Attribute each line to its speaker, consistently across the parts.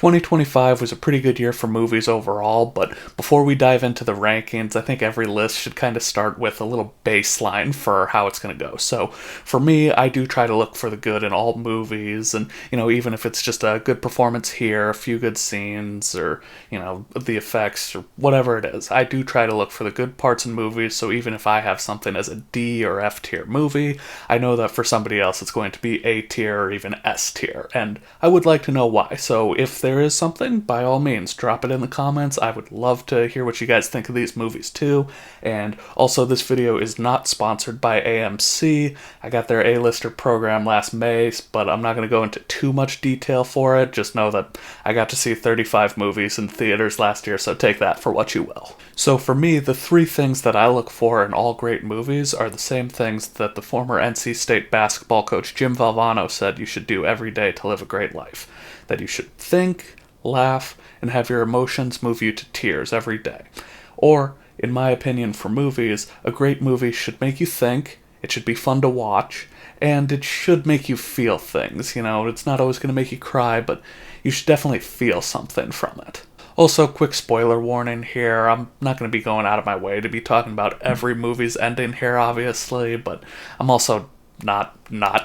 Speaker 1: 2025 was a pretty good year for movies overall, but before we dive into the rankings, I think every list should kind of start with a little baseline for how it's going to go. So, for me, I do try to look for the good in all movies, and, even if it's just a good performance here, a few good scenes, or, the effects, or whatever it is, I do try to look for the good parts in movies, so even if I have something as a D or F tier movie, I know that for somebody else it's going to be A tier or even S tier, and I would like to know why. So, if there is something, by all means, drop it in the comments. I would love to hear what you guys think of these movies too. And also, this video is not sponsored by AMC. I got their A-lister program last May, but I'm not going to go into too much detail for it. Just know that I got to see 35 movies in theaters last year, so take that for what you will. So for me, the three things that I look for in all great movies are the same things that the former NC State basketball coach Jim Valvano said you should do every day to live a great life. That you should think, laugh, and have your emotions move you to tears every day. Or, in my opinion for movies, a great movie should make you think, it should be fun to watch, and it should make you feel things. It's not always going to make you cry, but you should definitely feel something from it. Also, quick spoiler warning here, I'm not going to be going out of my way to be talking about every movie's ending here, obviously, but I'm also not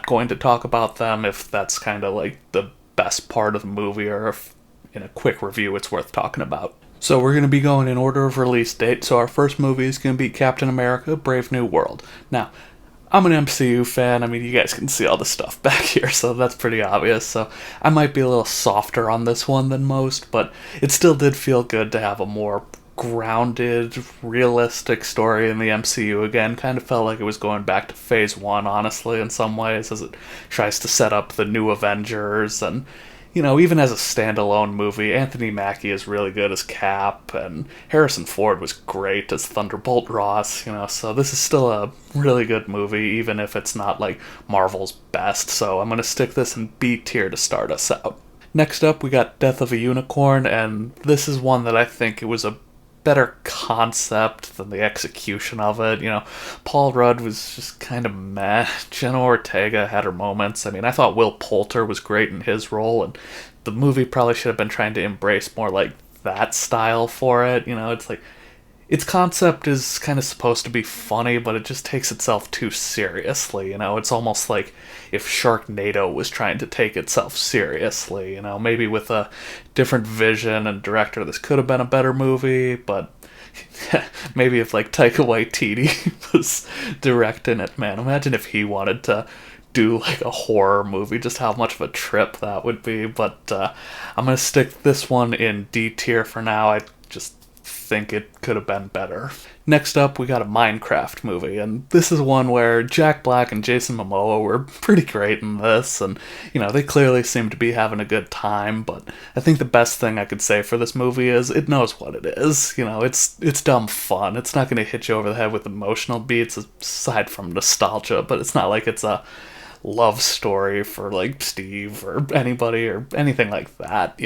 Speaker 1: going to talk about them if that's kind of like the best part of the movie, or if in a quick review it's worth talking about. So we're going to be going in order of release date, so our first movie is going to be Captain America Brave New World. Now, I'm an MCU fan. You guys can see all the stuff back here, so that's pretty obvious. So I might be a little softer on this one than most, but it still did feel good to have a more grounded, realistic story in the MCU again. Kind of felt like it was going back to phase 1, honestly, in some ways, as it tries to set up the new Avengers. And, even as a standalone movie, Anthony Mackie is really good as Cap, and Harrison Ford was great as Thunderbolt Ross, so this is still a really good movie, even if it's not, like, Marvel's best. So I'm going to stick this in B tier to start us out. Next up, we got Death of a Unicorn, and this is one that I think it was a better concept than the execution of it. Paul Rudd was just kind of meh. Jenna Ortega had her moments. I thought Will Poulter was great in his role, and the movie probably should have been trying to embrace more like that style for it. It's like its concept is kind of supposed to be funny, but it just takes itself too seriously. It's almost like if Sharknado was trying to take itself seriously. Maybe with a different vision and director, this could have been a better movie, but maybe if like Taika Waititi was directing it, man, imagine if he wanted to do like a horror movie, just how much of a trip that would be. But I'm gonna stick this one in D tier for now. I just think it could have been better. Next up, we got a Minecraft movie, and this is one where Jack Black and Jason Momoa were pretty great in this, and, they clearly seem to be having a good time, but I think the best thing I could say for this movie is it knows what it is. It's dumb fun. It's not going to hit you over the head with emotional beats, aside from nostalgia, but it's not like it's a love story for, like, Steve or anybody or anything like that,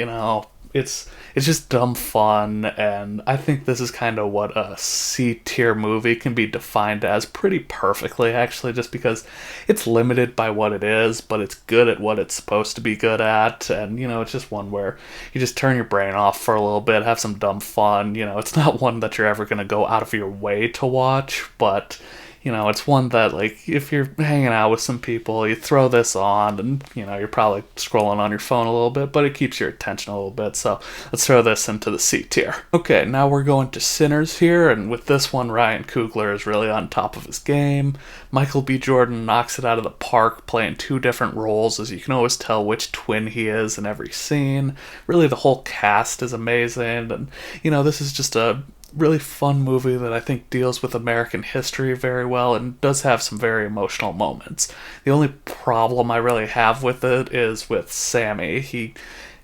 Speaker 1: It's just dumb fun, and I think this is kind of what a C-tier movie can be defined as pretty perfectly, actually, just because it's limited by what it is, but it's good at what it's supposed to be good at, and, it's just one where you just turn your brain off for a little bit, have some dumb fun. It's not one that you're ever going to go out of your way to watch, but it's one that, like, if you're hanging out with some people, you throw this on, and, you're probably scrolling on your phone a little bit, but it keeps your attention a little bit, so let's throw this into the C tier. Okay, now we're going to Sinners here, and with this one, Ryan Coogler is really on top of his game. Michael B. Jordan knocks it out of the park, playing two different roles, as you can always tell which twin he is in every scene. Really, the whole cast is amazing, and, this is just a really fun movie that I think deals with American history very well and does have some very emotional moments. The only problem I really have with it is with Sammy. He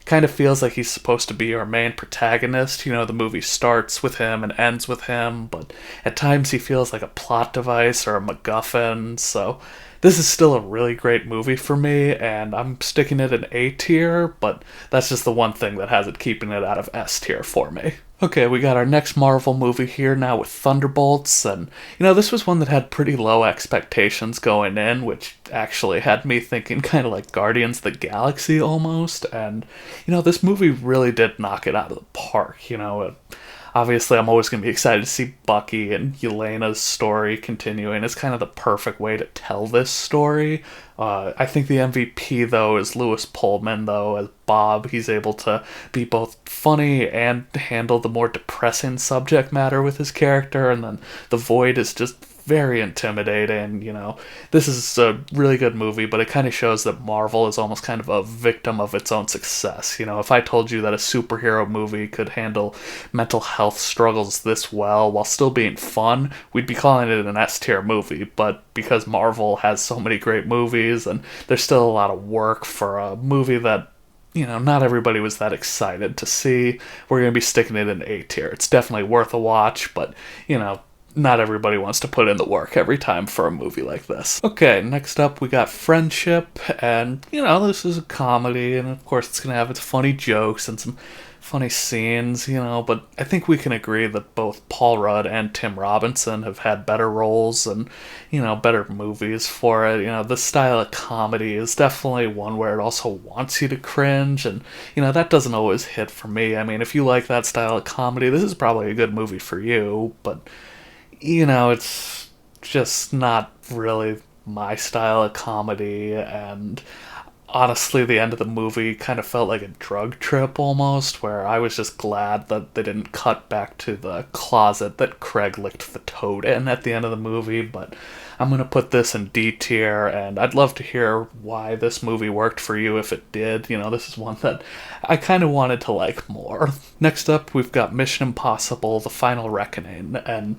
Speaker 1: kind of feels like he's supposed to be our main protagonist. The movie starts with him and ends with him, but at times he feels like a plot device or a MacGuffin, so this is still a really great movie for me, and I'm sticking it in A tier, but that's just the one thing that has it keeping it out of S tier for me. Okay, we got our next Marvel movie here now with Thunderbolts, and this was one that had pretty low expectations going in, which actually had me thinking kind of like Guardians of the Galaxy almost, and this movie really did knock it out of the park. Obviously, I'm always going to be excited to see Bucky and Yelena's story continuing. It's kind of the perfect way to tell this story. I think the MVP, though, is Lewis Pullman, though, as Bob. He's able to be both funny and handle the more depressing subject matter with his character, and then the Void is just very intimidating. This is a really good movie, but it kind of shows that Marvel is almost kind of a victim of its own success. If I told you that a superhero movie could handle mental health struggles this well while still being fun, we'd be calling it an S tier movie. But because Marvel has so many great movies and there's still a lot of work for a movie that not everybody was that excited to see, we're going to be sticking it in A tier. It's definitely worth a watch, but not everybody wants to put in the work every time for a movie like this. Okay, next up we got Friendship, and this is a comedy, and of course it's gonna have its funny jokes and some funny scenes, but I think we can agree that both Paul Rudd and Tim Robinson have had better roles and, better movies for it. This style of comedy is definitely one where it also wants you to cringe, and, that doesn't always hit for me. I mean, if you like that style of comedy, this is probably a good movie for you, but it's just not really my style of comedy, and honestly, the end of the movie kind of felt like a drug trip almost, where I was just glad that they didn't cut back to the closet that Craig licked the toad in at the end of the movie, but I'm going to put this in D tier, and I'd love to hear why this movie worked for you if it did. This is one that I kind of wanted to like more. Next up, we've got Mission Impossible: The Final Reckoning, and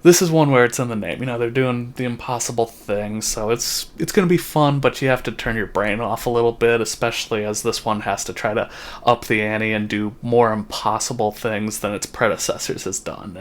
Speaker 1: this is one where it's in the name. They're doing the impossible thing, so it's going to be fun, but you have to turn your brain off a little bit, especially as this one has to try to up the ante and do more impossible things than its predecessors has done.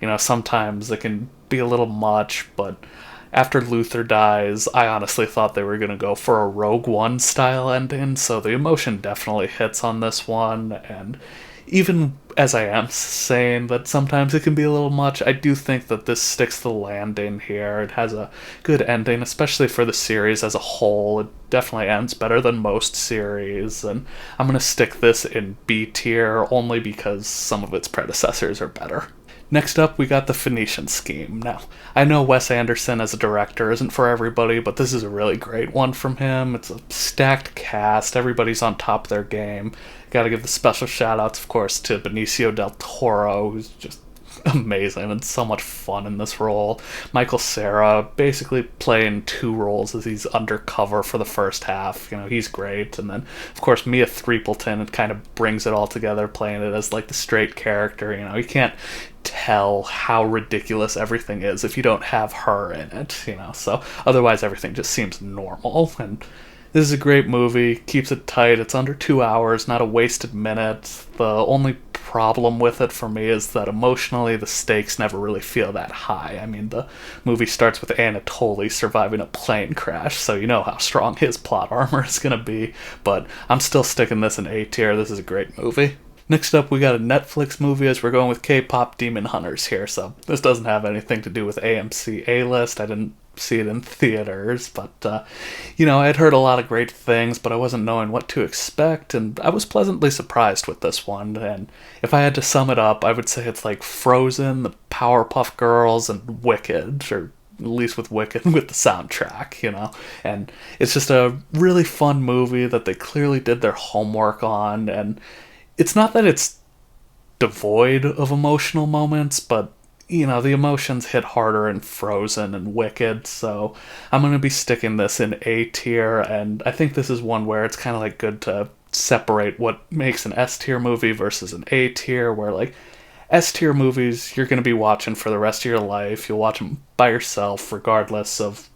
Speaker 1: And, sometimes it can be a little much, but after Luther dies, I honestly thought they were going to go for a Rogue One style ending, so the emotion definitely hits on this one, and even as I am saying that sometimes it can be a little much, I do think that this sticks the landing here. It has a good ending, especially for the series as a whole. It definitely ends better than most series, and I'm going to stick this in B tier only because some of its predecessors are better. Next up, we got The Phoenician Scheme. Now, I know Wes Anderson as a director isn't for everybody, but this is a really great one from him. It's a stacked cast. Everybody's on top of their game. Gotta give the special shout-outs, of course, to Benicio del Toro, who's just amazing and so much fun in this role. Michael Cera basically playing two roles as he's undercover for the first half. He's great. And then, of course, Mia Threepleton, it kind of brings it all together, playing it as like the straight character. You can't tell how ridiculous everything is if you don't have her in it, so otherwise everything just seems normal. And this is a great movie, keeps it tight, it's under 2 hours, not a wasted minute. The only problem with it for me is that emotionally the stakes never really feel that high. I mean, the movie starts with Anatoly surviving a plane crash, so you know how strong his plot armor is going to be, but I'm still sticking this in A tier. This is a great movie. Next up, we got a Netflix movie, as we're going with K-pop Demon Hunters here, so this doesn't have anything to do with AMC A-List. I didn't see it in theaters, but, I'd heard a lot of great things, but I wasn't knowing what to expect, and I was pleasantly surprised with this one, and if I had to sum it up, I would say it's like Frozen, the Powerpuff Girls, and Wicked, or at least with Wicked, with the soundtrack, and it's just a really fun movie that they clearly did their homework on, and it's not that it's devoid of emotional moments, but, the emotions hit harder in Frozen and Wicked, so I'm going to be sticking this in A tier, and I think this is one where it's kind of like good to separate what makes an S tier movie versus an A tier, where like S tier movies you're going to be watching for the rest of your life. You'll watch them by yourself regardless of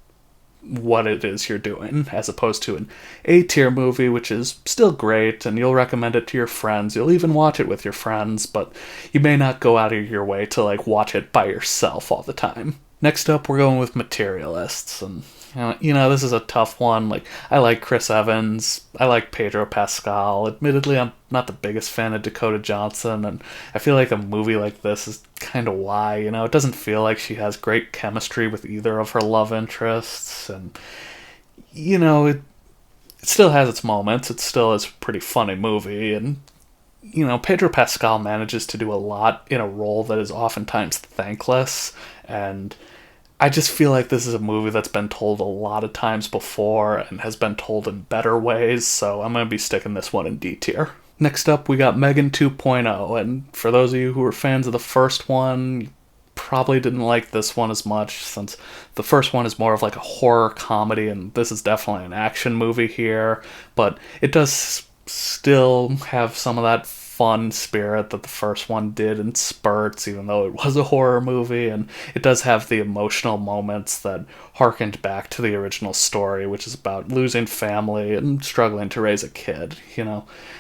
Speaker 1: what it is you're doing, as opposed to an A-tier movie, which is still great, and you'll recommend it to your friends. You'll even watch it with your friends, but you may not go out of your way to like watch it by yourself all the time. Next up, we're going with Materialists, and This is a tough one. Like, I like Chris Evans. I like Pedro Pascal. Admittedly, I'm not the biggest fan of Dakota Johnson, and I feel like a movie like this is kind of why. It doesn't feel like she has great chemistry with either of her love interests, and, it still has its moments. It still is a pretty funny movie, and, Pedro Pascal manages to do a lot in a role that is oftentimes thankless, and I just feel like this is a movie that's been told a lot of times before and has been told in better ways, so I'm going to be sticking this one in D tier. Next up, we got Megan 2.0, and for those of you who were fans of the first one, you probably didn't like this one as much, since the first one is more of like a horror comedy, and this is definitely an action movie here, but it does still have some of that fun spirit that the first one did in spurts, even though it was a horror movie, and it does have the emotional moments that harkened back to the original story, which is about losing family and struggling to raise a kid.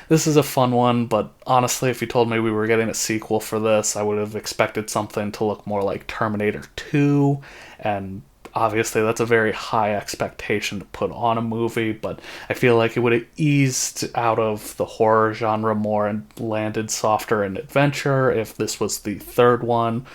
Speaker 1: This is a fun one, but honestly, if you told me we were getting a sequel for this, I would have expected something to look more like Terminator 2, and obviously that's a very high expectation to put on a movie, but I feel like it would have eased out of the horror genre more and landed softer in adventure if this was the third one.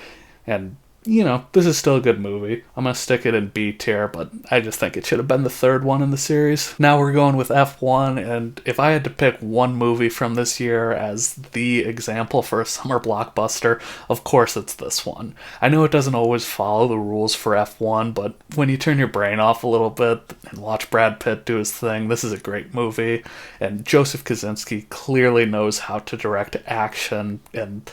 Speaker 1: And this is still a good movie. I'm going to stick it in B tier, but I just think it should have been the third one in the series. Now we're going with F1, and if I had to pick one movie from this year as the example for a summer blockbuster, of course it's this one. I know it doesn't always follow the rules for F1, but when you turn your brain off a little bit and watch Brad Pitt do his thing, this is a great movie, and Joseph Kosinski clearly knows how to direct action, and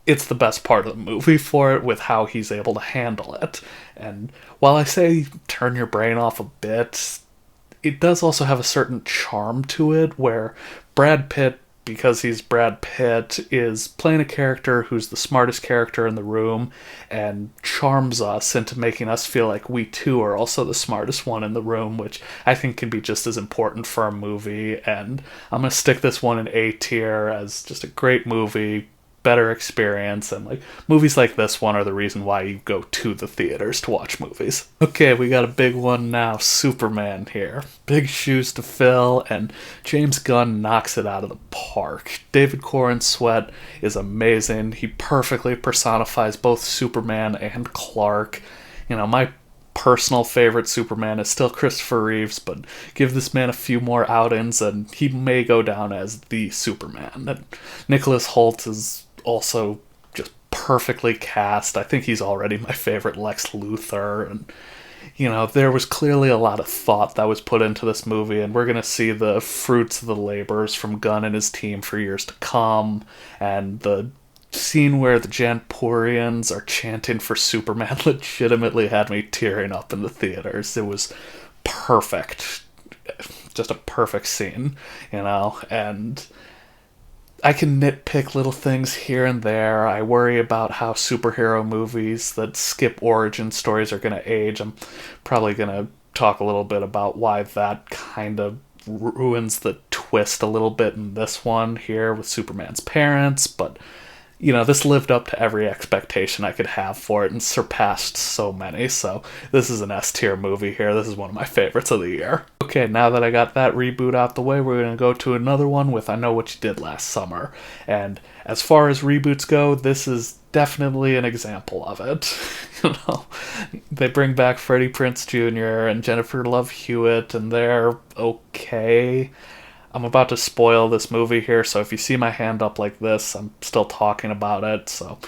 Speaker 1: it's the best part of the movie for it with how he's able to handle it. And while I say turn your brain off a bit, it does also have a certain charm to it where Brad Pitt, because he's Brad Pitt, is playing a character who's the smartest character in the room and charms us into making us feel like we too are also the smartest one in the room, which I think can be just as important for a movie. And I'm going to stick this one in A tier as just a great movie, better experience, and like movies like this one are the reason why you go to the theaters to watch movies. Okay, we got a big one now. Superman here. Big shoes to fill, and James Gunn knocks it out of the park. David Corenswet is amazing. He perfectly personifies both Superman and Clark. My personal favorite Superman is still Christopher Reeves, but give this man a few more outings and he may go down as the Superman. And Nicholas Hoult is also just perfectly cast. I think he's already my favorite Lex Luthor, and there was clearly a lot of thought that was put into this movie, and we're going to see the fruits of the labors from Gunn and his team for years to come. And the scene where the Janpurians are chanting for Superman legitimately had me tearing up in the theaters. It was perfect. Just a perfect scene, and I can nitpick little things here and there. I worry about how superhero movies that skip origin stories are going to age. I'm probably going to talk a little bit about why that kind of ruins the twist a little bit in this one here with Superman's parents, but this lived up to every expectation I could have for it and surpassed so many, so this is an S tier movie here. This is one of my favorites of the year. Okay, now that I got that reboot out the way, we're going to go to another one with I Know What You Did Last Summer. And as far as reboots go, this is definitely an example of it. They bring back Freddie Prinze Jr. and Jennifer Love Hewitt, and they're okay. I'm about to spoil this movie here, so if you see my hand up like this, I'm still talking about it, so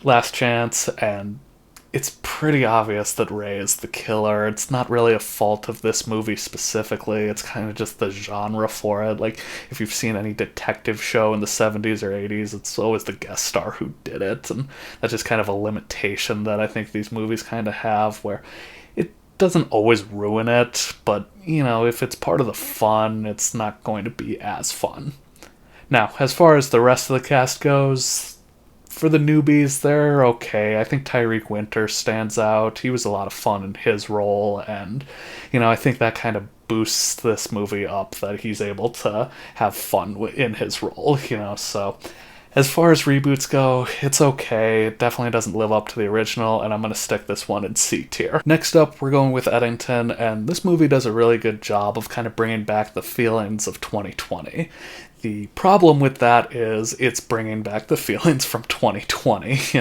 Speaker 1: last chance, and it's pretty obvious that Ray is the killer. It's not really a fault of this movie specifically, it's kind of just the genre for it. Like, if you've seen any detective show in the 70s or 80s, it's always the guest star who did it, and that's just kind of a limitation that I think these movies kind of have, where it doesn't always ruin it, but, if it's part of the fun, it's not going to be as fun. Now, as far as the rest of the cast goes, for the newbies, they're okay. I think Tyreek Winter stands out. He was a lot of fun in his role, and, I think that kind of boosts this movie up, that he's able to have fun in his role, so As far as reboots go, it's okay. It definitely doesn't live up to the original, and I'm going to stick this one in C tier. Next up, we're going with Eddington, and this movie does a really good job of kind of bringing back the feelings of 2020. The problem with that is it's bringing back the feelings from 2020,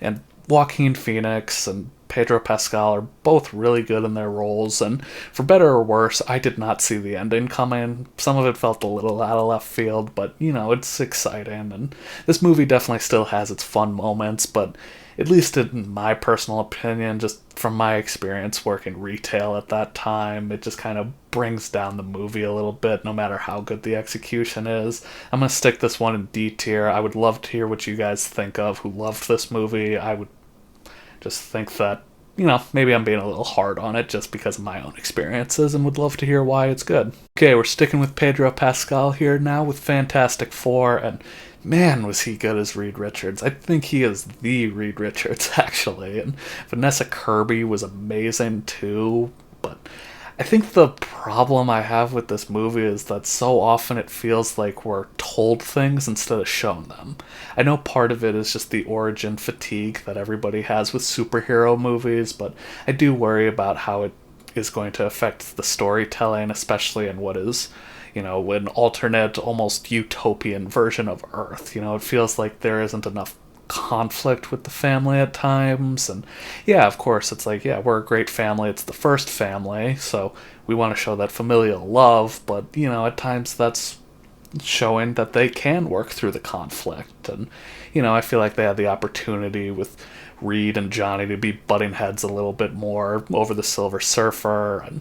Speaker 1: and Joaquin Phoenix and Pedro Pascal are both really good in their roles, and for better or worse, I did not see the ending coming. Some of it felt a little out of left field, but it's exciting, and this movie definitely still has its fun moments, but at least in my personal opinion, just from my experience working retail at that time, it just kind of brings down the movie a little bit, no matter how good the execution is. I'm going to stick this one in D tier. I would love to hear what you guys think of who loved this movie. I would just think that, maybe I'm being a little hard on it just because of my own experiences and would love to hear why it's good. Okay, we're sticking with Pedro Pascal here now with Fantastic Four, and man, was he good as Reed Richards. I think he is the Reed Richards, actually. And Vanessa Kirby was amazing too, but I think the problem I have with this movie is that so often it feels like we're told things instead of shown them. I know part of it is just the origin fatigue that everybody has with superhero movies, but I do worry about how it is going to affect the storytelling, especially in what is, an alternate, almost utopian version of Earth. It feels like there isn't enough conflict with the family at times, and yeah, of course it's like, yeah, we're a great family, it's the first family, so we want to show that familial love, but at times that's showing that they can work through the conflict, and I feel like they had the opportunity with Reed and Johnny to be butting heads a little bit more over the Silver Surfer, and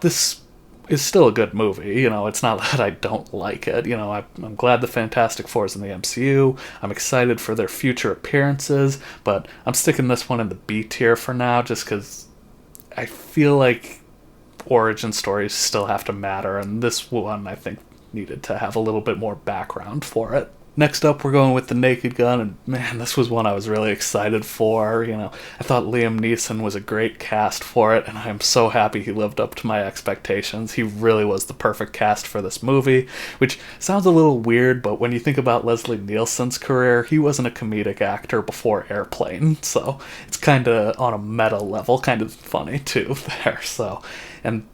Speaker 1: this is still a good movie. It's not that I don't like it. I'm glad the Fantastic Four is in the MCU. I'm excited for their future appearances, but I'm sticking this one in the B tier for now just because I feel like origin stories still have to matter, and this one, I think, needed to have a little bit more background for it. Next up, we're going with The Naked Gun, and man, this was one I was really excited for. I thought Liam Neeson was a great cast for it, and I'm so happy he lived up to my expectations. He really was the perfect cast for this movie, which sounds a little weird, but when you think about Leslie Nielsen's career, he wasn't a comedic actor before Airplane, so it's kind of on a meta level, kind of funny too there. So, and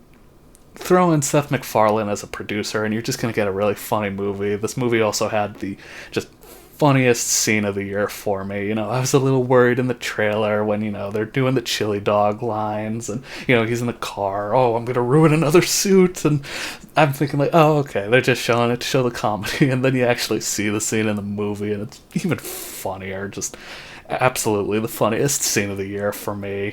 Speaker 1: throw in Seth MacFarlane as a producer, and you're just going to get a really funny movie. This movie also had the just funniest scene of the year for me. I was a little worried in the trailer when, they're doing the chili dog lines, and, he's in the car, oh, I'm going to ruin another suit, and I'm thinking like, oh, okay, they're just showing it to show the comedy, and then you actually see the scene in the movie, and it's even funnier, just absolutely the funniest scene of the year for me.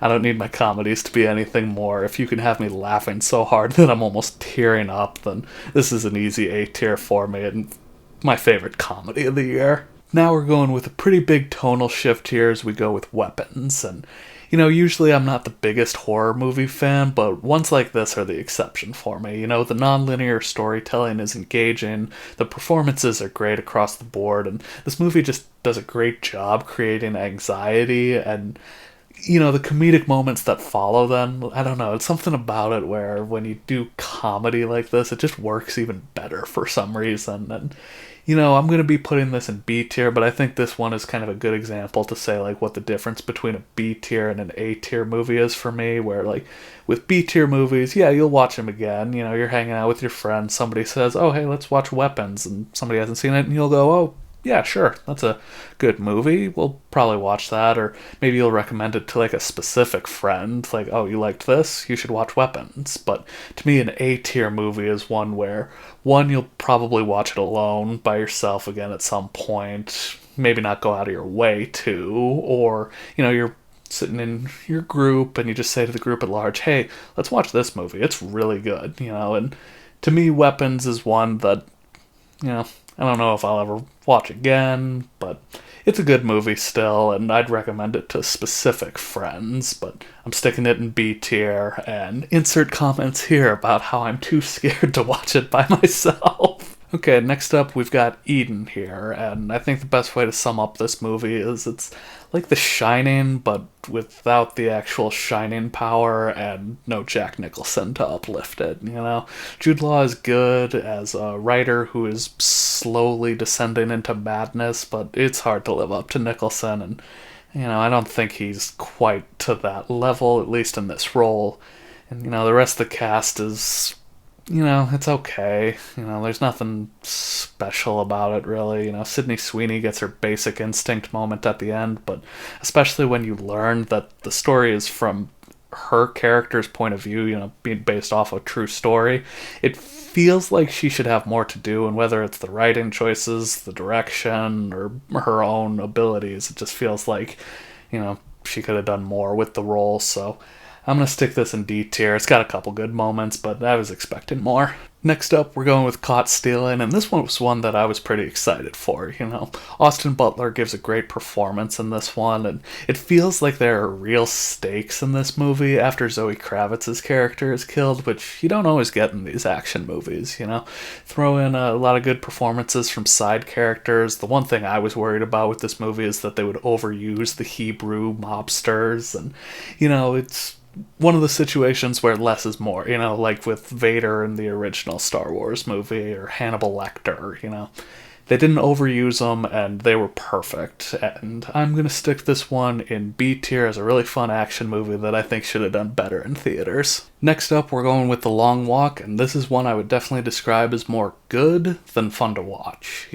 Speaker 1: I don't need my comedies to be anything more. If you can have me laughing so hard that I'm almost tearing up, then this is an easy A tier for me, and my favorite comedy of the year. Now we're going with a pretty big tonal shift here as we go with Weapons, and usually I'm not the biggest horror movie fan, but ones like this are the exception for me. The non-linear storytelling is engaging, the performances are great across the board, and this movie just does a great job creating anxiety, and the comedic moments that follow them, I don't know, it's something about it where when you do comedy like this, it just works even better for some reason, and I'm going to be putting this in B tier, but I think this one is kind of a good example to say, like, what the difference between a B tier and an A tier movie is for me, where, like, with B tier movies, yeah, you'll watch them again, you're hanging out with your friends, somebody says, oh, hey, let's watch Weapons, and somebody hasn't seen it, and you'll go, oh, yeah, sure, that's a good movie, we'll probably watch that, or maybe you'll recommend it to, like, a specific friend, like, oh, you liked this, you should watch Weapons. But to me, an A-tier movie is one where, one, you'll probably watch it alone, by yourself again at some point, maybe not go out of your way to, or, you're sitting in your group, and you just say to the group at large, hey, let's watch this movie, it's really good, and to me, Weapons is one that, I don't know if I'll ever watch again, but it's a good movie still, and I'd recommend it to specific friends, but I'm sticking it in B tier, and insert comments here about how I'm too scared to watch it by myself. Okay, next up we've got Eden here, and I think the best way to sum up this movie is it's like The Shining, but without the actual shining power and no Jack Nicholson to uplift it, you know? Jude Law is good as a writer who is slowly descending into madness, but it's hard to live up to Nicholson, and, I don't think he's quite to that level, at least in this role. And, the rest of the cast is it's okay. There's nothing special about it, really. Sydney Sweeney gets her basic instinct moment at the end, but especially when you learn that the story is from her character's point of view, being based off a true story, it feels like she should have more to do, and whether it's the writing choices, the direction, or her own abilities, it just feels like, she could have done more with the role, so I'm going to stick this in D tier. It's got a couple good moments, but I was expecting more. Next up, we're going with Caught Stealing, and this one was one that I was pretty excited for. Austin Butler gives a great performance in this one, and it feels like there are real stakes in this movie after Zoe Kravitz's character is killed, which you don't always get in these action movies. Throw in a lot of good performances from side characters. The one thing I was worried about with this movie is that they would overuse the Hebrew mobsters, and, it's one of the situations where less is more, like with Vader in the original Star Wars movie or Hannibal Lecter. They didn't overuse them and they were perfect. And I'm going to stick this one in B tier as a really fun action movie that I think should have done better in theaters. Next up, we're going with The Long Walk, and this is one I would definitely describe as more good than fun to watch.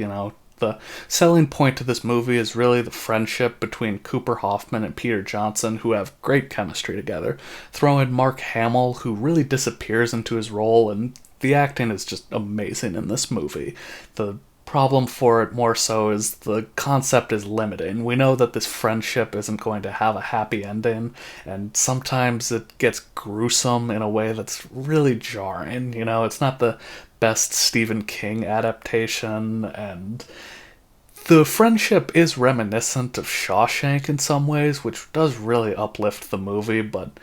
Speaker 1: The selling point to this movie is really the friendship between Cooper Hoffman and Peter Johnson, who have great chemistry together. Throw in Mark Hamill, who really disappears into his role, and the acting is just amazing in this movie. The problem for it more so is the concept is limiting. We know that this friendship isn't going to have a happy ending, and sometimes it gets gruesome in a way that's really jarring. It's not the best Stephen King adaptation, and the friendship is reminiscent of Shawshank in some ways, which does really uplift the movie, but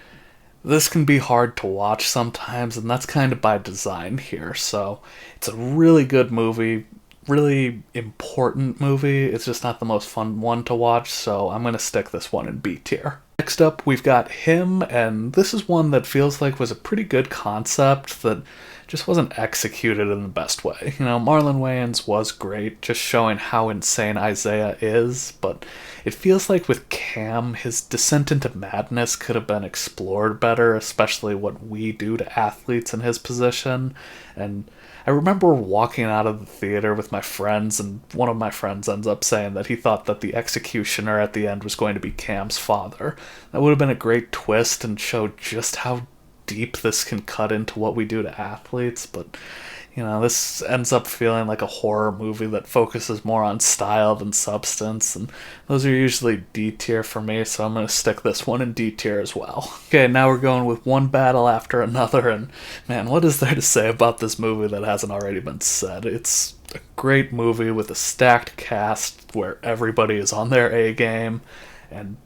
Speaker 1: this can be hard to watch sometimes, and that's kind of by design here. So it's a really good movie, really important movie. It's just not the most fun one to watch, so I'm going to stick this one in B tier. Next up, we've got Him, and this is one that feels like was a pretty good concept that just wasn't executed in the best way. Marlon Wayans was great, just showing how insane Isaiah is, but it feels like with Cam, his descent into madness could have been explored better, especially what we do to athletes in his position. And I remember walking out of the theater with my friends, and one of my friends ends up saying that he thought that the executioner at the end was going to be Cam's father. That would have been a great twist and showed just how deep this can cut into what we do to athletes, but this ends up feeling like a horror movie that focuses more on style than substance, and those are usually D tier for me, so I'm going to stick this one in D tier as well. Okay, now we're going with one battle after another, and man, what is there to say about this movie that hasn't already been said? It's a great movie with a stacked cast where everybody is on their A game, and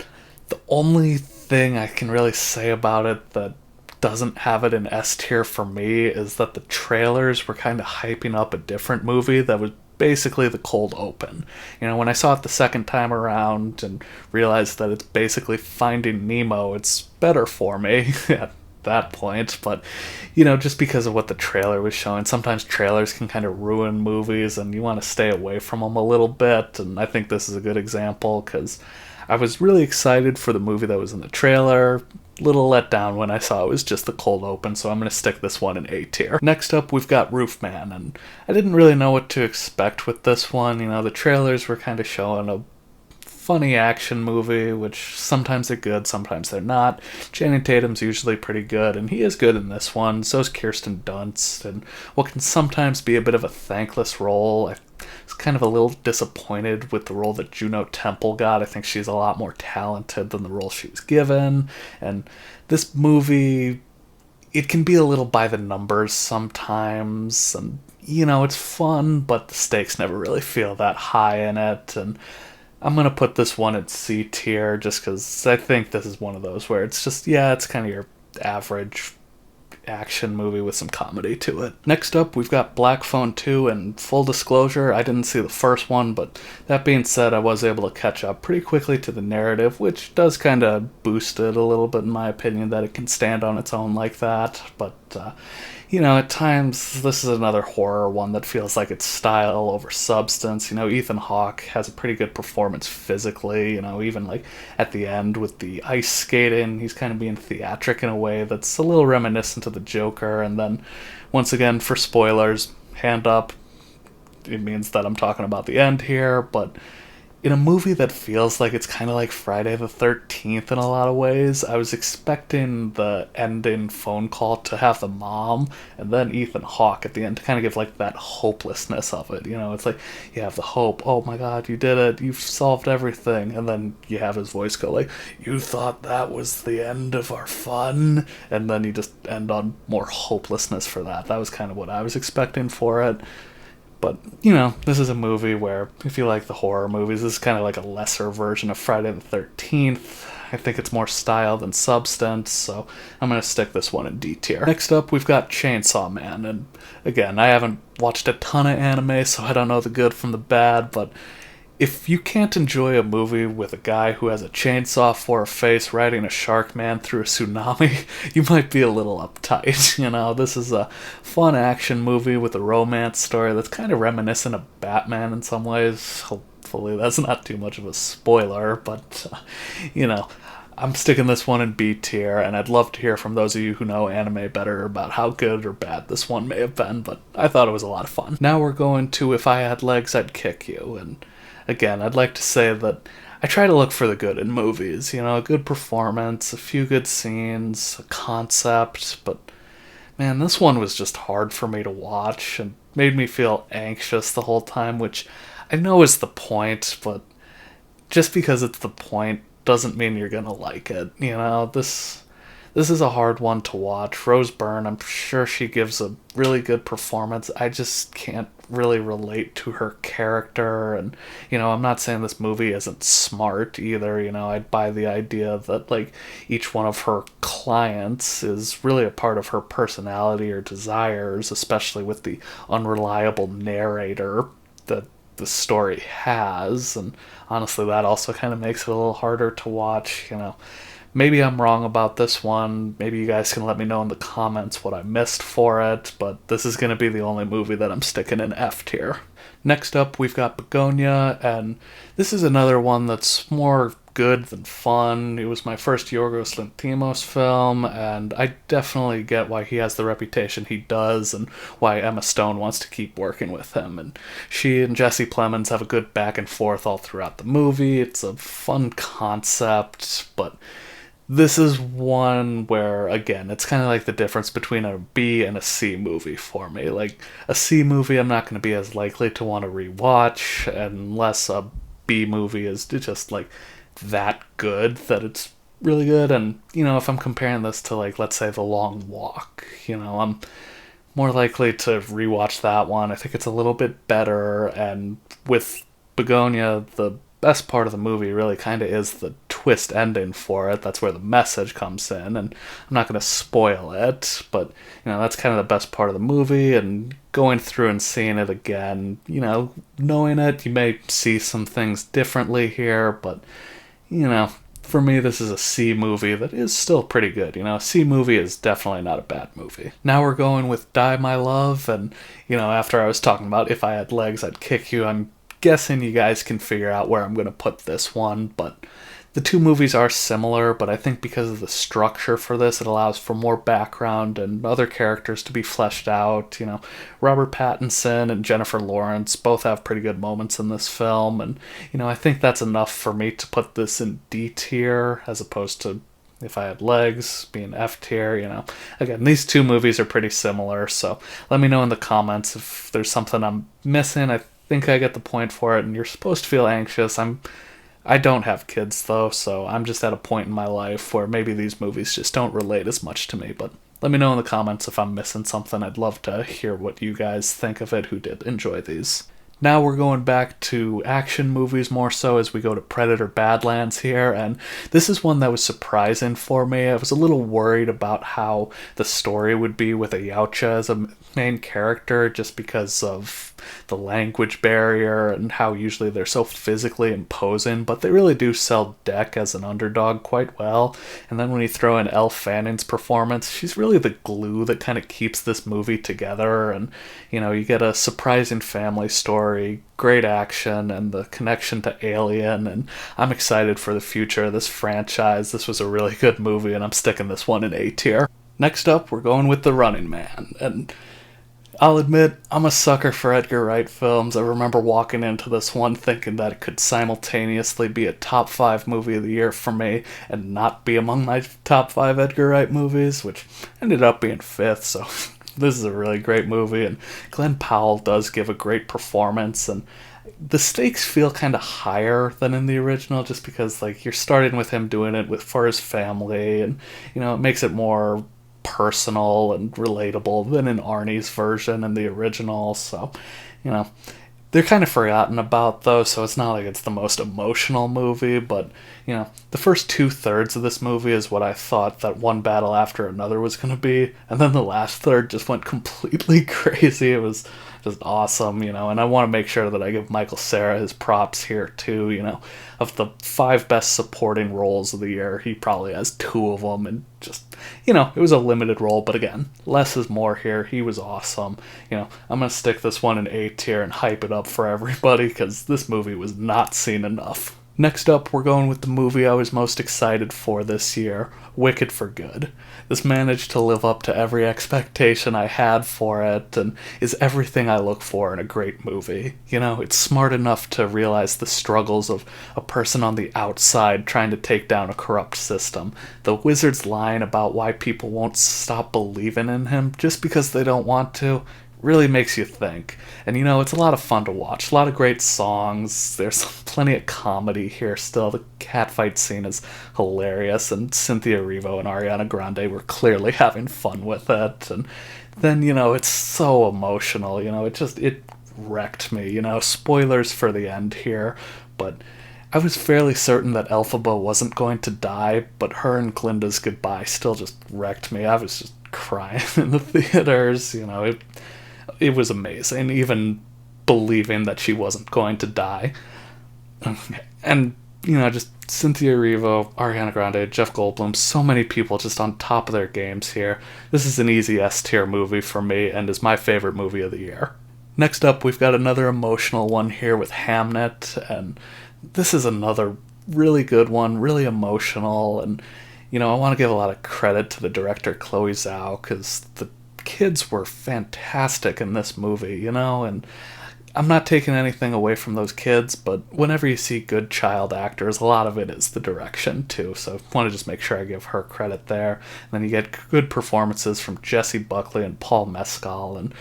Speaker 1: the only thing I can really say about it that doesn't have it in S tier for me is that the trailers were kind of hyping up a different movie that was basically the cold open. When I saw it the second time around and realized that it's basically Finding Nemo, it's better for me at that point, but just because of what the trailer was showing, sometimes trailers can kind of ruin movies and you want to stay away from them a little bit, and I think this is a good example because I was really excited for the movie that was in the trailer. Little let down when I saw it was just the cold open, so I'm going to stick this one in A tier. Next up, we've got Roofman, and I didn't really know what to expect with this one. The trailers were kind of showing a funny action movie, which sometimes they're good, sometimes they're not. Channing Tatum's usually pretty good, and he is good in this one. So's Kirsten Dunst, and what can sometimes be a bit of a thankless role. I was kind of a little disappointed with the role that Juno Temple got. I think she's a lot more talented than the role she was given, and this movie, it can be a little by the numbers sometimes, and it's fun, but the stakes never really feel that high in it, and I'm going to put this one at C tier just because I think this is one of those where it's just, yeah, it's kind of your average action movie with some comedy to it. Next up, we've got Black Phone 2, and full disclosure, I didn't see the first one, but that being said, I was able to catch up pretty quickly to the narrative, which does kind of boost it a little bit in my opinion, that it can stand on its own like that, but at times this is another horror one that feels like it's style over substance. Ethan Hawke has a pretty good performance physically, even like at the end with the ice skating, he's kind of being theatric in a way that's a little reminiscent of the Joker. And then, once again, for spoilers, hand up, it means that I'm talking about the end here, but in a movie that feels like it's kind of like Friday the 13th in a lot of ways, I was expecting the ending phone call to have the mom and then Ethan Hawke at the end to kind of give like that hopelessness of it. It's like you have the hope, oh my god, you did it, you've solved everything, and then you have his voice go like, you thought that was the end of our fun, and then you just end on more hopelessness for that. That was kind of what I was expecting for it. But, this is a movie where, if you like the horror movies, this is kind of like a lesser version of Friday the 13th. I think it's more style than substance, so I'm going to stick this one in D tier. Next up, we've got Chainsaw Man, and again, I haven't watched a ton of anime, so I don't know the good from the bad, but if you can't enjoy a movie with a guy who has a chainsaw for a face riding a shark man through a tsunami, you might be a little uptight. This is a fun action movie with a romance story that's kind of reminiscent of Batman in some ways. Hopefully that's not too much of a spoiler, but, I'm sticking this one in B tier, and I'd love to hear from those of you who know anime better about how good or bad this one may have been, but I thought it was a lot of fun. Now we're going to If I Had Legs, I'd Kick You, and again, I'd like to say that I try to look for the good in movies, a good performance, a few good scenes, a concept, but man, this one was just hard for me to watch and made me feel anxious the whole time, which I know is the point, but just because it's the point doesn't mean you're gonna like it. This is a hard one to watch. Rose Byrne, I'm sure she gives a really good performance. I just can't really relate to her character. And, I'm not saying this movie isn't smart either. I'd buy the idea that, like, each one of her clients is really a part of her personality or desires, especially with the unreliable narrator that the story has. And honestly, that also kind of makes it a little harder to watch. Maybe I'm wrong about this one. Maybe you guys can let me know in the comments what I missed for it, but this is going to be the only movie that I'm sticking in F tier. Next up, we've got Begonia, and this is another one that's more good than fun. It was my first Yorgos Lanthimos film, and I definitely get why he has the reputation he does and why Emma Stone wants to keep working with him. And she and Jesse Plemons have a good back and forth all throughout the movie. It's a fun concept, but this is one where, again, it's kind of like the difference between a B and a C movie for me. Like, a C movie I'm not going to be as likely to want to rewatch, unless a B movie is just, like, that good that it's really good. And, if I'm comparing this to, like, let's say The Long Walk, I'm more likely to rewatch that one. I think it's a little bit better, and with Begonia, the best part of the movie really kind of is the twist ending for it. That's where the message comes in, and I'm not going to spoil it, but that's kind of the best part of the movie. And going through and seeing it again, knowing it, you may see some things differently here, but for me, this is a C movie that is still pretty good. A C movie is definitely not a bad movie. Now we're going with Die My Love, and after I was talking about If I Had Legs, I'd Kick You, I'm guessing you guys can figure out where I'm going to put this one, but the two movies are similar, but I think because of the structure for this, it allows for more background and other characters to be fleshed out. Robert Pattinson and Jennifer Lawrence both have pretty good moments in this film, and I think that's enough for me to put this in D tier as opposed to If I Had Legs being F tier. Again, these two movies are pretty similar, so let me know in the comments if there's something I'm missing. I think I get the point for it, and you're supposed to feel anxious. I don't have kids though, so I'm just at a point in my life where maybe these movies just don't relate as much to me, but let me know in the comments if I'm missing something. I'd love to hear what you guys think of it who did enjoy these. Now we're going back to action movies more so as we go to Predator Badlands here, and this is one that was surprising for me. I was a little worried about how the story would be with a Yautja as a main character just because of the language barrier and how usually they're so physically imposing, but they really do sell Deck as an underdog quite well. And then when you throw in Elle Fanning's performance, she's really the glue that kind of keeps this movie together. And you get a surprising family story, great action, and the connection to Alien. And I'm excited for the future of this franchise. This was a really good movie, and I'm sticking this one in A tier. Next up, we're going with The Running Man. And I'll admit, I'm a sucker for Edgar Wright films. I remember walking into this one thinking that it could simultaneously be a top 5 movie of the year for me and not be among my top 5 Edgar Wright movies, which ended up being 5th, so this is a really great movie, and Glenn Powell does give a great performance, and the stakes feel kind of higher than in the original just because you're starting with him doing it for his family, and it makes it more personal and relatable than in Arnie's version and the original. So, you know, they're kind of forgotten about though, so it's not like it's the most emotional movie, but the first 2/3 of this movie is what I thought that One Battle After Another was going to be, and then the last third just went completely crazy. It was just awesome, and I want to make sure that I give Michael Cera his props here too. Of the 5 best supporting roles of the year, he probably has 2 of them, and just it was a limited role, but again, less is more here. He was awesome. I'm gonna stick this one in A tier and hype it up for everybody because this movie was not seen enough. Next up, we're going with the movie I was most excited for this year, Wicked for Good. This managed to live up to every expectation I had for it, and is everything I look for in a great movie. It's smart enough to realize the struggles of a person on the outside trying to take down a corrupt system. The wizard's line about why people won't stop believing in him just because they don't want to really makes you think. And it's a lot of fun to watch. A lot of great songs. There's plenty of comedy here still. The catfight scene is hilarious, and Cynthia Erivo and Ariana Grande were clearly having fun with it. And then, it's so emotional. It wrecked me. Spoilers for the end here, but I was fairly certain that Elphaba wasn't going to die, but her and Glinda's goodbye still just wrecked me. I was just crying in the theaters. It was amazing, even believing that she wasn't going to die. And, just Cynthia Erivo, Ariana Grande, Jeff Goldblum, so many people just on top of their games here. This is an easy S tier movie for me and is my favorite movie of the year. Next up, we've got another emotional one here with Hamnet, and this is another really good one, really emotional, and, I want to give a lot of credit to the director Chloe Zhao, because the kids were fantastic in this movie, and I'm not taking anything away from those kids, but whenever you see good child actors, a lot of it is the direction too, so I want to just make sure I give her credit there. And then you get good performances from Jessie Buckley and Paul Mescal, and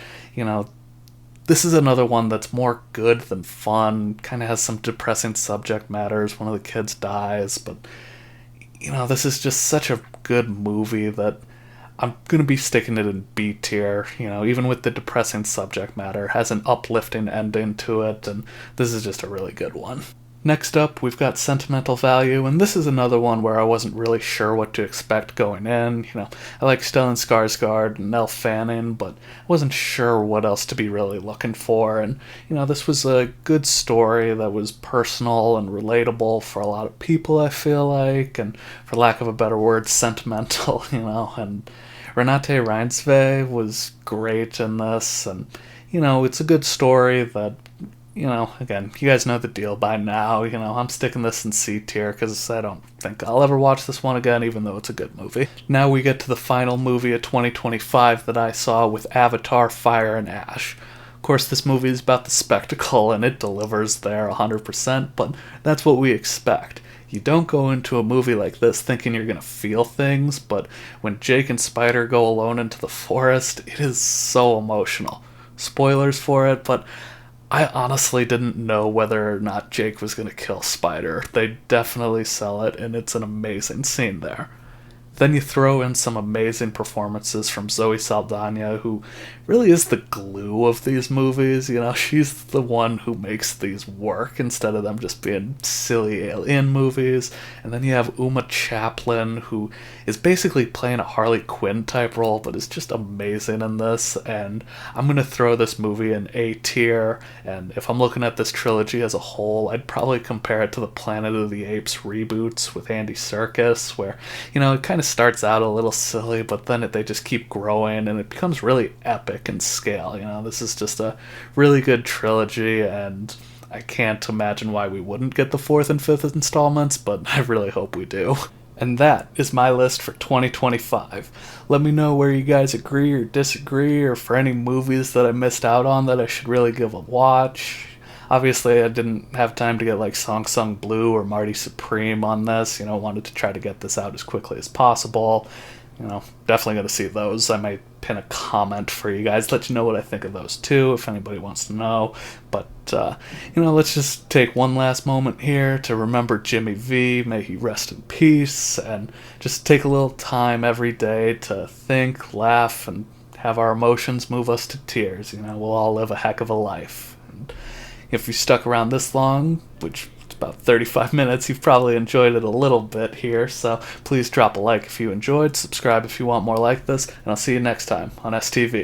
Speaker 1: this is another one that's more good than fun, kind of has some depressing subject matters. One of the kids dies, but this is just such a good movie that I'm going to be sticking it in B tier, even with the depressing subject matter, has an uplifting ending to it, and this is just a really good one. Next up, we've got Sentimental Value, and this is another one where I wasn't really sure what to expect going in. I like Stellan Skarsgård and Elle Fanning, but I wasn't sure what else to be really looking for, and, this was a good story that was personal and relatable for a lot of people, I feel like, and for lack of a better word, sentimental, and Renate Reinsve was great in this, and, it's a good story that, again, you guys know the deal by now. I'm sticking this in C tier because I don't think I'll ever watch this one again, even though it's a good movie. Now we get to the final movie of 2025 that I saw with Avatar: Fire and Ash. Of course, this movie is about the spectacle, and it delivers there 100%, but that's what we expect. You don't go into a movie like this thinking you're going to feel things, but when Jake and Spider go alone into the forest, it is so emotional. Spoilers for it, but I honestly didn't know whether or not Jake was going to kill Spider. They definitely sell it, and it's an amazing scene there. Then you throw in some amazing performances from Zoe Saldana, who really is the glue of these movies. You know, she's the one who makes these work instead of them just being silly alien movies. And then you have Uma Chaplin, who is basically playing a Harley Quinn type role, but is just amazing in this. And I'm going to throw this movie in A tier. And if I'm looking at this trilogy as a whole, I'd probably compare it to the Planet of the Apes reboots with Andy Serkis, where, you know, it kind of starts out a little silly, but then they just keep growing and it becomes really epic in scale. You know, this is just a really good trilogy, and I can't imagine why we wouldn't get the fourth and fifth installments, but I really hope we do. And that is my list for 2025. Let me know where you guys agree or disagree, or for any movies that I missed out on that I should really give a watch. Obviously, I didn't have time to get like Song Sung Blue or Marty Supreme on this. You know, wanted to try to get this out as quickly as possible. You know, definitely going to see those. I might pin a comment for you guys, let you know what I think of those too, if anybody wants to know. But, you know, let's just take one last moment here to remember Jimmy V. May he rest in peace. And just take a little time every day to think, laugh, and have our emotions move us to tears. You know, we'll all live a heck of a life. And if you stuck around this long, which is about 35 minutes, you've probably enjoyed it a little bit here, so please drop a like if you enjoyed, subscribe if you want more like this, and I'll see you next time on STV.